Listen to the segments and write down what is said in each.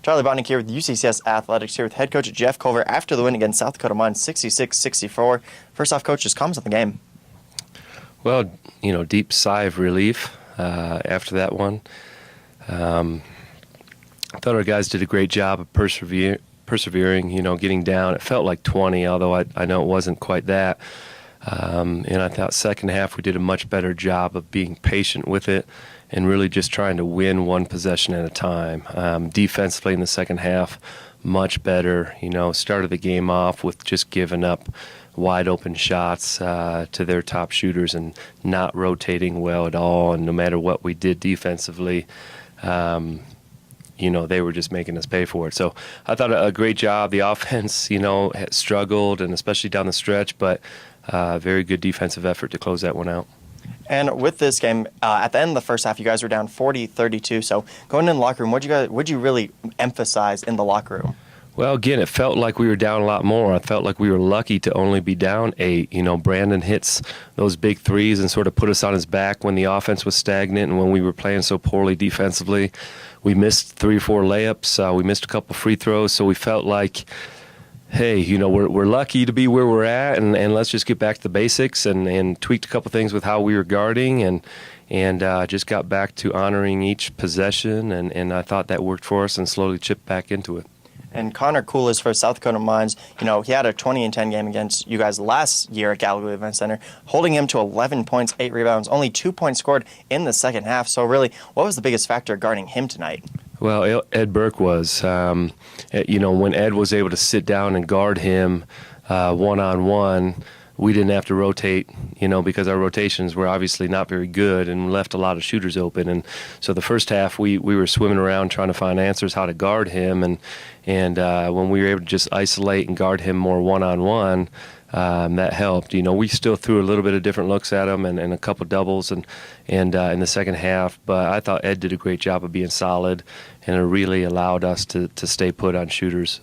Charlie Botnick here with UCCS Athletics here with head coach Jeff Culver after the win against South Dakota Mines 66-64. First off, coach, just comments on the game. Well, deep sigh of relief after that one. I thought our guys did a great job of persevering, getting down. It felt like 20, although I know it wasn't quite that. And I thought second half we did a much better job of being patient with it and really just trying to win one possession at a time. Defensively in the second half, much better. Started the game off with just giving up wide open shots to their top shooters and not rotating well at all. And no matter what we did defensively, they were just making us pay for it. So I thought a great job. The offense, had struggled, and especially down the stretch, but very good defensive effort to close that one out. And with this game, at the end of the first half, you guys were down 40-32. So going in the locker room, what'd you really emphasize in the locker room? Well, again, it felt like we were down a lot more. I felt like we were lucky to only be down 8. Brandon hits those big threes and sort of put us on his back when the offense was stagnant and when we were playing so poorly defensively. We missed 3 or 4 layups. We missed a couple free throws. So we felt like, hey, we're lucky to be where we're at, and let's just get back to the basics and tweaked a couple things with how we were guarding and just got back to honoring each possession, and I thought that worked for us and slowly chipped back into it. And Connor Coolis for South Dakota Mines, he had a 20-10 game against you guys last year at Gallagher Event Center, holding him to 11 points, 8 rebounds, only 2 points scored in the second half. So really, what was the biggest factor guarding him tonight? Well, Ed Burke was. When Ed was able to sit down and guard him one-on-one, we didn't have to rotate, because our rotations were obviously not very good and left a lot of shooters open. And so the first half, we were swimming around trying to find answers how to guard him. And when we were able to just isolate and guard him more one-on-one, that helped. We still threw a little bit of different looks at him and a couple doubles and in the second half. But I thought Ed did a great job of being solid, and it really allowed us to stay put on shooters.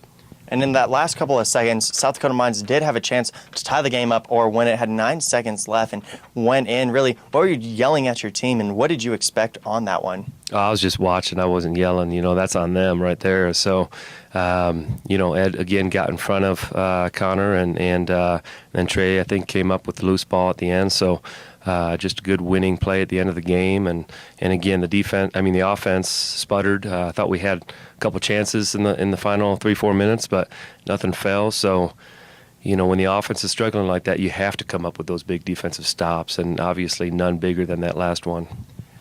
And in that last couple of seconds, South Dakota Mines did have a chance to tie the game up, or when it had 9 seconds left and went in. Really, what were you yelling at your team, and what did you expect on that one? I was just watching. I wasn't yelling. That's on them right there. So, Ed, again, got in front of Connor, and then Trey, I think, came up with the loose ball at the end. So, just a good winning play at the end of the game. And again, the offense sputtered. I thought we had a couple chances in the final 3-4 minutes, but nothing fell. So, when the offense is struggling like that, you have to come up with those big defensive stops, and obviously none bigger than that last one.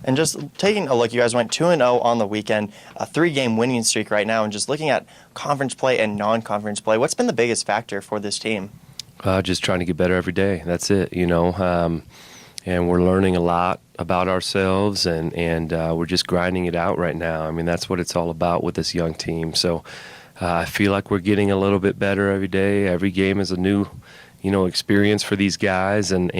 And just taking a look, you guys went 2-0 on the weekend, a 3-game winning streak right now, and just looking at conference play and non-conference play, what's been the biggest factor for this team? Just trying to get better every day. That's it, and we're learning a lot about ourselves, and we're just grinding it out right now. That's what it's all about with this young team. So I feel like we're getting a little bit better every day. Every game is a new, experience for these guys, and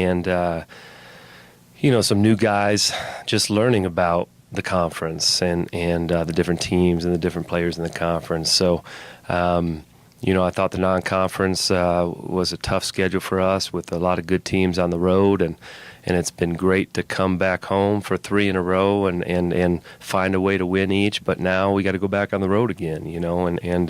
some new guys just learning about the conference and the different teams and the different players in the conference. So, I thought the non-conference was a tough schedule for us with a lot of good teams on the road, and it's been great to come back home for 3 in a row and find a way to win each. But now we got to go back on the road again, and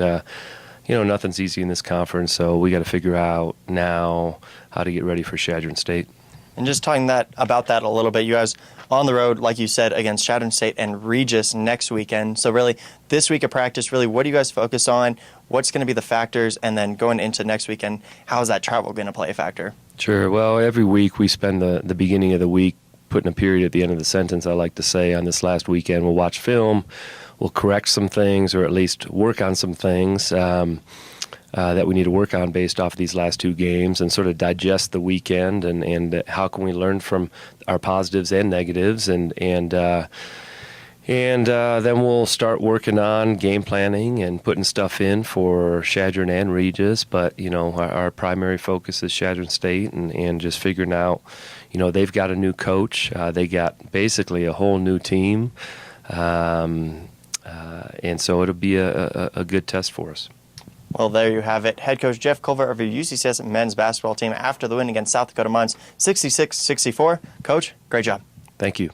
nothing's easy in this conference, so we got to figure out now how to get ready for Chadron State. And just talking about that a little bit, you guys on the road, like you said, against Chadron State and Regis next weekend. So really, this week of practice, really, what do you guys focus on? What's going to be the factors? And then going into next weekend, how is that travel going to play a factor? Sure. Well, every week we spend the beginning of the week putting a period at the end of the sentence, I like to say. On this last weekend, we'll watch film, we'll correct some things, or at least work on some things that we need to work on based off of these last 2 games, and sort of digest the weekend and how can we learn from our positives and negatives, and then we'll start working on game planning and putting stuff in for Chadron and Regis. But our primary focus is Chadron State, and just figuring out, they've got a new coach, they got basically a whole new team, and so it'll be a good test for us. Well, there you have it. Head coach Jeff Culver of your UCCS men's basketball team after the win against South Dakota Mines 66-64. Coach, great job. Thank you.